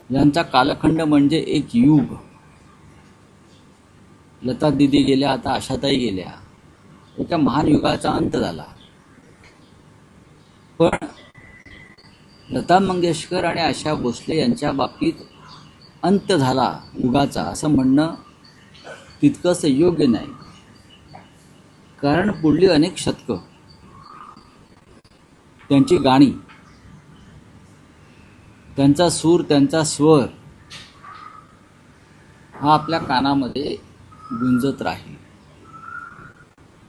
यांचा कालखंड म्हणजे एक युग. लता दिदी गेल्या, आता आशाताई गेल्या, एका महान युगाचा अंत झाला. पण लता मंगेशकर आणि आशा भोसले यांच्या बाबतीत अंत झाला युगाचा असं म्हणणं तितकंसं योग्य नाही. कारण पुढली अनेक शतकं त्यांची गाणी, त्यांचा सूर, त्यांचा स्वर हा आपल्या कानामध्ये गुंजत राहील.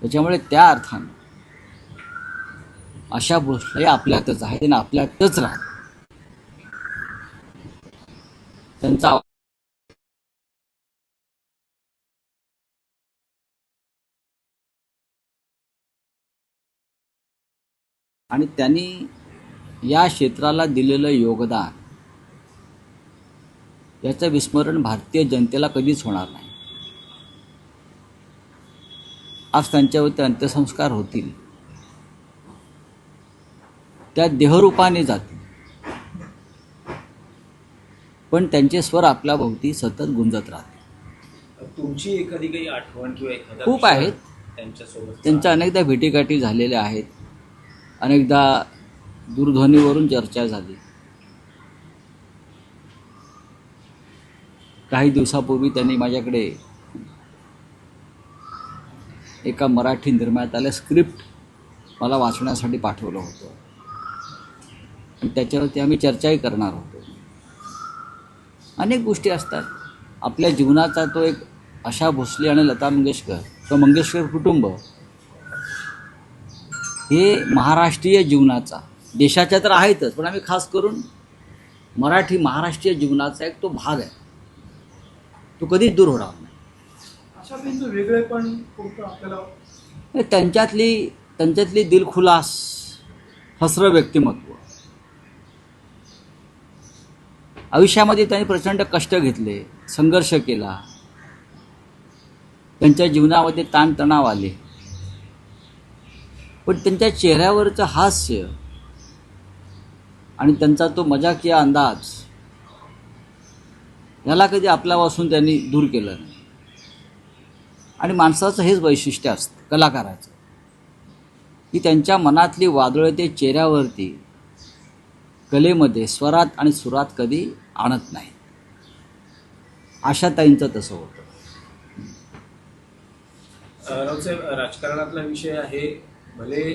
त्याच्यामुळे त्या अर्थानं आशा भोसले आपल्यातच आहेत आणि आपल्यातच राहत. त्यांचा आणि त्यांनी या क्षेत्राला दिलेलं योगदान याचं विस्मरण भारतीय जनतेला कधीच होणार नाही. आज त्यांच्यावरती अंत्यसंस्कार होतील, त्या देहरूपाने जातील, पण त्यांचे स्वर आपल्या भोवती सतत गुंजत राहतील. तुमची एखादी काही आठवण किंवा एखादा खूप आहेत त्यांच्यासोबत? त्यांच्या अनेकदा भेटीगाठी झालेल्या आहेत, अनेकदा दूरध्वनीवरून चर्चा झाली. काही दिवसापूर्वी त्यांनी माझ्याकडे एका मराठी निर्मात्याला आल्या स्क्रिप्ट मला वाचण्यासाठी पाठवलं होतं आणि त्याच्यावरती आम्ही चर्चाही करणार होतो. अनेक गोष्टी असतात आपल्या जीवनाचा. तो एक आशा भोसले आणि लता मंगेशकर किंवा मंगेशकर कुटुंब हे महाराष्ट्रीय जीवनाचा, देशाच्या तर आहेतच, पण आम्ही खास करून मराठी महाराष्ट्रीय जीवनाचा एक तो भाग आहे. तो कधीच दूर होणार नाही. अशा त्यांचं वेगळे पण कोणतं आपल्याला त्यांच्यातली दिलखुलास हसरं व्यक्तिमत्व. आयुष्यामध्ये त्यांनी प्रचंड कष्ट घेतले, संघर्ष केला, त्यांच्या जीवनामध्ये ताणतणाव आले, पण त्यांच्या चेहऱ्यावरचं हास्य आणि त्यांचा तो मजाकिया अंदाज याला कधी आपल्यापासून त्यांनी दूर केलं नाही. आणि माणसाचं हेच वैशिष्ट्य असतं कलाकाराचं, की त्यांच्या मनातली वादळं ते चेहऱ्यावरती, कलेमध्ये, स्वरात आणि सुरात कधी आणत नाही. आशाताईंचं तसं होतं. रावसाहेब, राजकारणातला विषय आहे. भले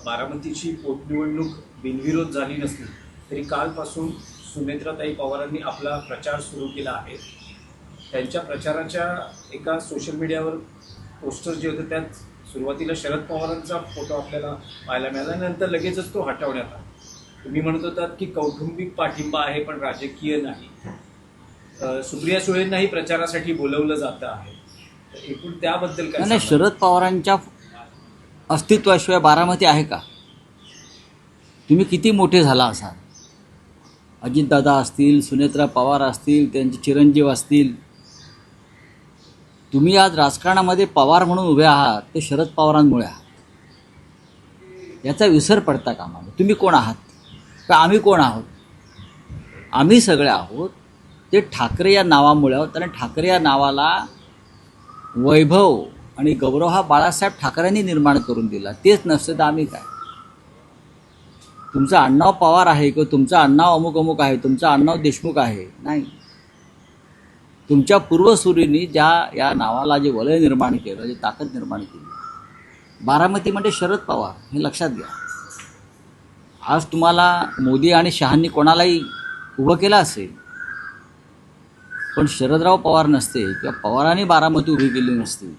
बारामतीची पोटनिवडणूक बिनविरोध झाली नसली तरी कालपासून सुनेत्राताई पवारांनी आपला प्रचार सुरू केला आहे. त्यांच्या प्रचाराच्या एका सोशल मीडियावर पोस्टर जे होते त्यात सुरुवातीला शरद पवारांचा फोटो आपल्याला पाहायला मिळाला, नंतर लगेचच तो हटवण्यात आला. तुम्ही म्हणत होतात की कौटुंबिक पाठिंबा आहे पण राजकीय नाही. सुप्रिया सुळेंनाही प्रचारासाठी बोलवलं जातं आहे. एकूण त्याबद्दल काय? नाही, शरद पवारांच्या अस्तित्वाशिवाय बारामती आहे का? तुम्ही किती मोठे झाला असाल, अजितदादा असतील, सुनेत्रा पवार असतील, त्यांचे चिरंजीव असतील, तुम्ही आज राजकारणामध्ये पवार म्हणून उभे आहात ते शरद पवारांमुळे आहात. याचा विसर पडता कामा नये. तुम्ही कोण आहात का आम्ही कोण आहोत? आम्ही सगळे आहोत ते ठाकरे या नावामुळे आहोत. आणि ठाकरे या नावाला वैभव आणि गौरव हा बाळासाहेब ठाकरेंनी निर्माण करून दिला. तेच नसतं तर आम्ही काय? तुमचं आडनाव पवार आहे किंवा तुमचं आडनाव अमुक अमुक आहे, तुमचं आडनाव देशमुख आहे, नाही. तुमच्या पूर्वसुरींनी ज्या या नावाला जे वलय निर्माण केलं, जे ताकद निर्माण केली, बारामती म्हणजे शरद पवार, हे लक्षात घ्या. आज तुम्हाला मोदी आणि शहांनी कोणालाही उभं केलं असेल, पण शरदराव पवार नसते किंवा पवारांनी बारामती उभी केली नसती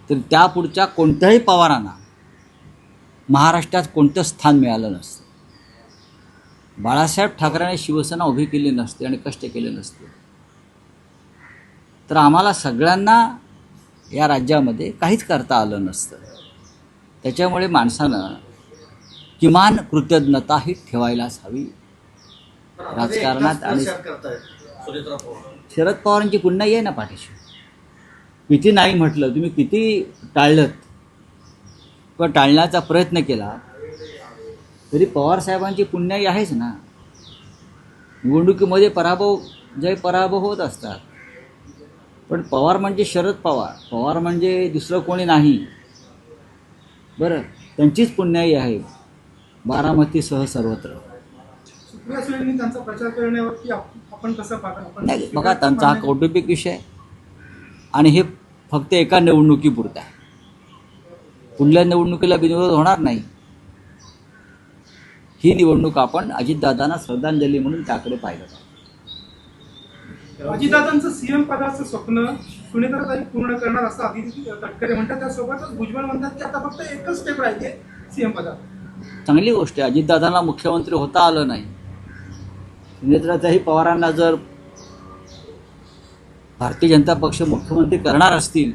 तर त्या पुढच्या कोणत्याही पवारांना महाराष्ट्रात कोणतं स्थान मिळालं नसतं. बाळासाहेब ठाकरेंनी शिवसेना उभी केली नसते आणि कष्ट केले नसते तर आम्हाला सगळ्यांना या राज्यामध्ये काहीच करता आलं नसतं. त्याच्यामुळे माणसानं किमान कृतज्ञता ही ठेवायलाच हवी राजकारणात. आणि शरद पवारांची पुन्हा आहे ना पाठीशी. किती नाही म्हटलं, तुम्ही किती टाळलं किंवा टाळण्याचा प्रयत्न केला तरी पवारसाहेबांची पुण्याई आहेच ना. निवडणुकीमध्ये जय पराभव होत असतात. पण पवार म्हणजे शरद पवार, पवार म्हणजे दुसरं कोणी नाही. बरं, त्यांचीच पुण्याई आहे बारामतीसह सर्वत्र. सुप्रिया सुळेंनी त्यांचा प्रचार करण्यावरती आपण कसं पाहता? आपण नाही, बघा, त्यांचा हा कौटुंबिक विषय आहे आणि हे फक्त एका निवडणुकीपुरता आहे. पुढल्या निवडणुकीला बिनविरोध होणार नाही. ही निवडणूक आपण अजितदादांना श्रद्धांजली म्हणून त्याकडे पाहिलं पाहिजे. अजितदादांचं सीएम पदाचं स्वप्न सुनेत्राताई पूर्ण करणार असं आदिती तटकरे म्हणतात. त्यासोबतच भुजबळ म्हणतात की आता फक्त एकच स्टेप राहिली सीएम पदात. चांगली गोष्ट आहे. अजितदादांना मुख्यमंत्री होता आलं नाही. सुनेत्राताई पवारांना जर भारतीय जनता पक्ष मुख्यमंत्री करणार असतील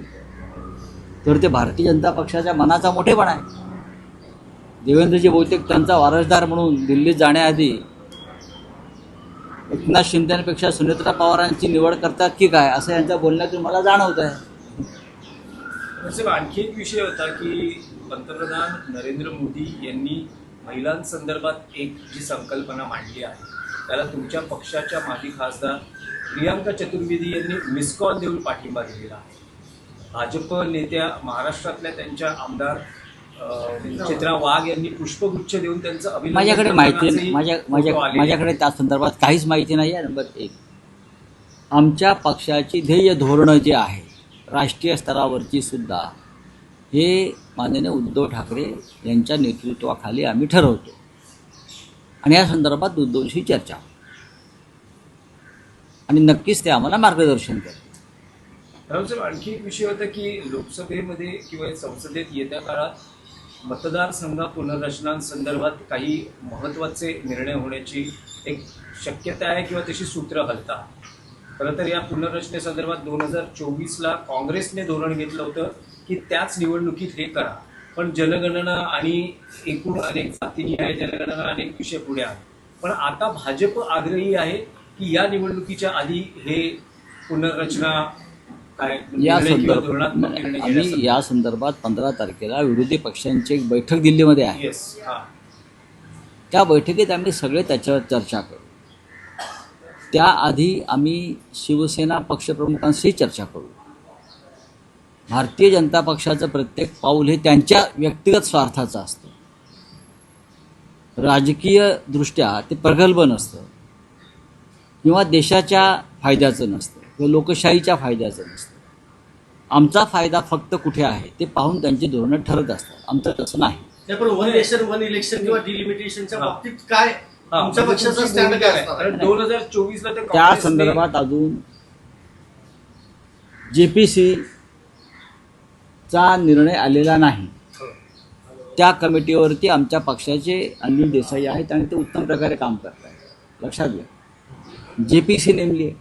तर ते भारतीय जनता पक्षाच्या मनाचा मोठेपणा आहे. देवेंद्रजी बहुतेक त्यांचा वारसदार म्हणून दिल्लीत जाण्याआधी एकनाथ शिंदेपेक्षा सुनेत्रा पवारांची निवड करतात की काय असं यांच्या बोलण्यातून मला जाणवत आहे. साहेब, आणखी एक विषय होता की पंतप्रधान नरेंद्र मोदी यांनी महिलांसंदर्भात एक जी संकल्पना मांडली आहे त्याला तुमच्या पक्षाच्या माजी खासदार प्रियांका चतुर्वेदी यांनी मिस कॉल देऊन पाठिंबा दिलेला आहे. भाजप नेत्या महाराष्ट्रातल्या त्यांच्या आमदार चित्रा वाघ यांनी पुष्पगुच्छ देऊन त्यांचं अभिनंदन माझ्याकडे माहिती नाही. फोटो आलेले. माझ्याकडे त्या संदर्भात काहीच माहिती नाही आहे. नंबर एक, आमच्या पक्षाची ध्येय धोरणं जी आहे राष्ट्रीय स्तरावरची सुद्धा हे माननीय उद्धव ठाकरे यांच्या नेतृत्वाखाली आम्ही ठरवतो आणि या संदर्भात उद्धवशी चर्चा आणि नक्कीच ते आम्हाला मार्गदर्शन करतात. साहेब, आणखी एक विषय होता की लोकसभेमध्ये किंवा संसदेत येत्या काळात मतदारसंघ पुनर्रचनांसंदर्भात काही महत्त्वाचे निर्णय होण्याची एक शक्यता आहे किंवा तशी सूत्र हलतात. खरं तर या पुनर्रचनेसंदर्भात 2024ला काँग्रेसने धोरण घेतलं होतं की त्याच निवडणुकीत हे करा, पण जनगणना आणि एकूण अनेक जातीनिहाय जनगणना अनेक विषय पुढे आले. पण आता भाजप आग्रही आहे की या निवडणुकीच्या आधी हे पुनर्रचना काय या निर्णय किंवा संदर्भात धोरणात्मक निर्णय आम्ही घेण्यासाठी. या संदर्भात 15 तारखेला विरोधी पक्षांची एक बैठक दिल्लीमध्ये आहे. येस, हां. त्या बैठकीत आम्ही सगळे त्याच्यावर चर्चा करू. त्याआधी आम्ही शिवसेना पक्षप्रमुखांशी चर्चा करू. भारतीय जनता पक्षाचं प्रत्येक पाऊल हे त्यांच्या व्यक्तिगत स्वार्थाचं असतं. राजकीयदृष्ट्या ते प्रगल्भ नसतं किंवा देशाच्या फायद्याचं नसतं किंवा लोकशाहीच्या फायद्याचं नसतं. आमचा फायदा फक्त कुठे आहे ते पाहून त्यांची धोरणं ठरत असतात. आमचं तसं नाही. नाही, पण वन नेशन वन इलेक्शन किंवा डिलिमिटेशनच्या हा. बाबतीत काय तुमच्या पक्षाचा स्टँड काय असणार? कारण 2024ला ते त्या काँग्रेसने- संदर्भात अजून JPC चा निर्णय आलेला नाही. त्या कमिटीवरती आमच्या पक्षाचे अनिल देसाई आहेत आणि ते उत्तम प्रकारे काम करत आहेत. लक्षात घ्या, JPC नेमली आहे,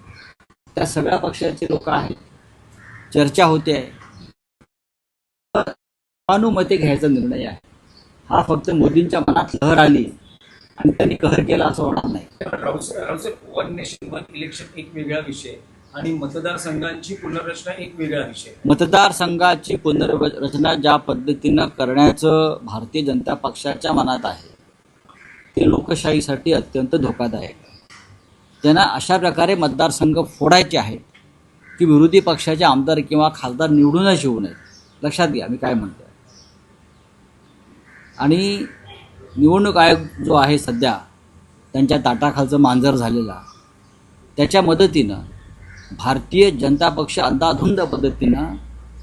त्या सगळ्या पक्षाचे लोक आहेत, चर्चा होते आहे, अनुमती घ्यायचा निर्णय आहे. हा फक्त मोदींच्या मनात लहर आली आणि त्यांनी कहर केला असं होणार नाही. Raosaheb, one nation one election एक वेगळा विषय आणि मतदारसंघांची पुनर्रचना एक वेगळा विषय. मतदारसंघाची पुनर्रचना ज्या पद्धतीनं करण्याचं भारतीय जनता पक्षाच्या मनात आहे ते लोकशाहीसाठी अत्यंत धोकादायक आहे. त्यांना अशा प्रकारे मतदारसंघ फोडायचे आहेत की विरोधी पक्षाचे आमदार किंवा खासदार निवडूनच येऊ नयेत. लक्षात घ्या मी काय म्हणतो. आणि निवडणूक आयोग जो आहे सध्या त्यांच्या ताटाखालचं मांजर झालेला, त्याच्या मदतीनं भारतीय जनता पक्ष अंधाधुंद पद्धतीनं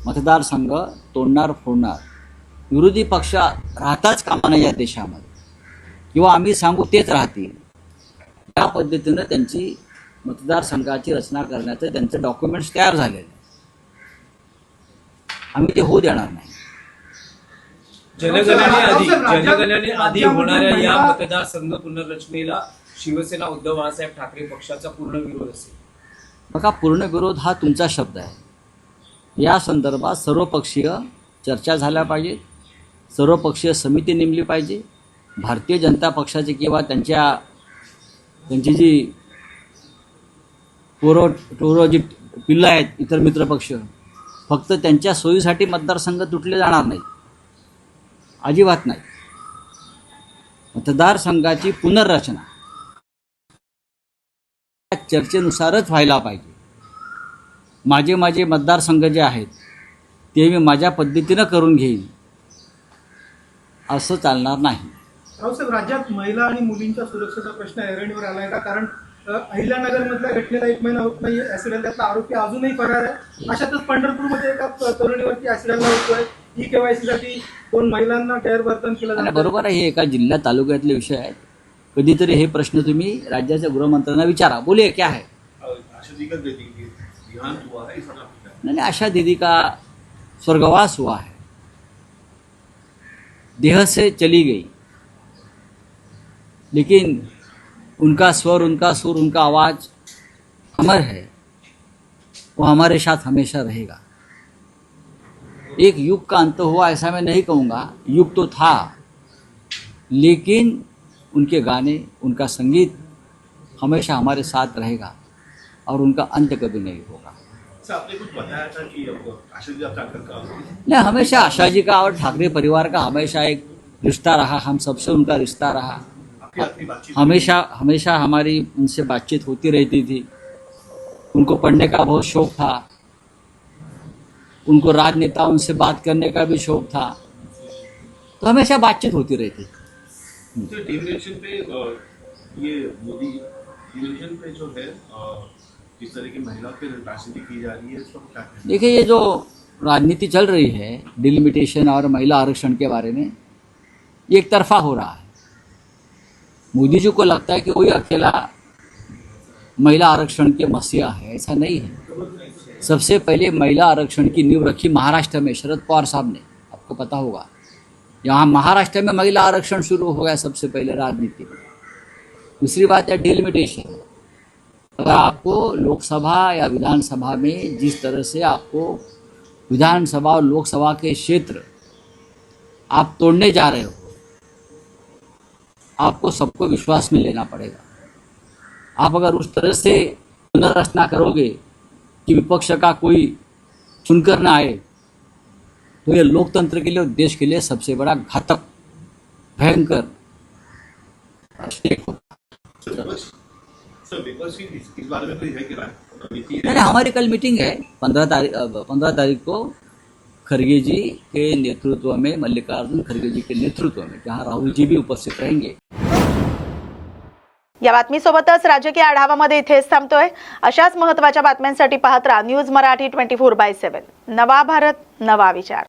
मतदारसंघ तोडणार फोडणार. विरोधी पक्ष राहताच कामा नये या देशामध्ये किंवा आम्ही सांगू तेच राहतील. त्या पद्धतीनं त्यांची मतदारसंघाची रचना करण्याचं त्यांचं डॉक्युमेंट्स तयार झालेले. आम्ही ते होऊ देणार नाही. जनगणने आधी होणाऱ्या या मतदारसंघ पुनर्रचनेला शिवसेना उद्धव बाळासाहेब ठाकरे पक्षाचा पूर्ण विरोध असेल. बघा, पूर्ण विरोध हा तुमचा शब्द आहे. या संदर्भात सर्वपक्षीय चर्चा झाल्या पाहिजेत, सर्वपक्षीय समिती नेमली पाहिजे. भारतीय जनता पक्षाचे किंवा त्यांची जी पोरं जी पिल्लं आहेत इतर मित्रपक्ष, फक्त त्यांच्या सोयीसाठी मतदारसंघ तुटले जाणार नाहीत, अजिबात नाही. मतदारसंघाची पुनर्रचना चर्चेनुसारच व्हायला पाहिजे. माझे मतदारसंघ जे आहेत ते मी माझ्या पद्धतीनं करून घेईन असं चालणार नाही. रावसाहेब, राज्यात महिला आणि मुलींच्या सुरक्षेचा प्रश्न ऐरणीवर आलाय का? कारण अहिल्यानगरमधल्या घटनेला 1 महिना होत नाही, ऍसिड हल्ल्यातला आरोपी अजूनही फरार आहे. अशातच पंढरपूरमध्ये एका तरुणीवरती ऍसिड हल्ला होतोय. ई-केवायसी साठी 2 महिलांना गैरवर्तन केलं आणि जातं. बरोबर आहे, हे एका जिल्ह्यात तालुक्यातले विषय आहेत. कधीतरी हे प्रश्न तुम्ही राज्याच्या गृहमंत्र्यांना विचारा. बोलिए क्या है. नहीं, आशा दीदी का स्वर्गवास हुआ है, देह से चली गई, लेकिन उनका स्वर, उनका सुर, उनका आवाज़ अमर है. वो हमारे साथ हमेशा रहेगा. एक युग का अंत हुआ ऐसा मैं नहीं कहूँगा, युग तो था, लेकिन उनके गाने, उनका संगीत हमेशा हमारे साथ रहेगा और उनका अंत कभी नहीं होगा. आपने कुछ बताया था कि आशा जी आपका अंकल का नहीं, हमेशा आशा जी का और ठाकरे परिवार का हमेशा एक रिश्ता रहा, हम सबसे उनका रिश्ता रहा. आपकी बातचीत हमेशा हमारी उनसे बातचीत होती रहती थी. उनको पढ़ने का बहुत शौक़ था, उनको राजनेताओं से बात करने का भी शौक़ था, तो हमेशा बातचीत होती रहती. तो डिमिनेशन पे ये मोदी डिमिनेशन पे जो है इस तरह की महिलाओं की राजनीति की जा रही है, इसको क्या कहते हैं? देखिए, ये जो राजनीति चल रही है डिलिमिटेशन और महिला आरक्षण के बारे में, ये एक तरफा हो रहा है. मोदी जी को लगता है कि कोई अकेला महिला आरक्षण के मसीहा है, ऐसा नहीं है. सबसे पहले महिला आरक्षण की नींव रखी महाराष्ट्र में शरद पवार साहब ने, आपको पता होगा. यहाँ महाराष्ट्र में महिला आरक्षण शुरू हो गया सबसे पहले राजनीति में. दूसरी बात है डिलिमिटेशन. अगर आपको लोकसभा या विधानसभा में जिस तरह से आपको विधानसभा और लोकसभा के क्षेत्र आप तोड़ने जा रहे हो, आपको सबको विश्वास में लेना पड़ेगा. आप अगर उस तरह से पुनर्रचना करोगे कि विपक्ष का कोई सुनकर ना आए, तो ये लोकतंत्र के लिए और देश के लिए सबसे बड़ा घातक, भयंकर स्टेप होगा. सर, विपक्ष की इस बारे में कोई है कि रणनीति है? नहीं, हमारी कल मीटिंग है 15 तारीख को खरगे जी के नेतृत्व में, मल्लिकार्जुन खरगे जी के नेतृत्व में, जहां राहुल जी भी उपस्थित रहेंगे. या बातमीसोबतच राजकीय आढावामध्ये इथेच थांबतोय. अशाच महत्त्वाच्या बातम्यांसाठी पाहत राहा न्यूज मराठी 24/7. नवा भारत, नवा विचार.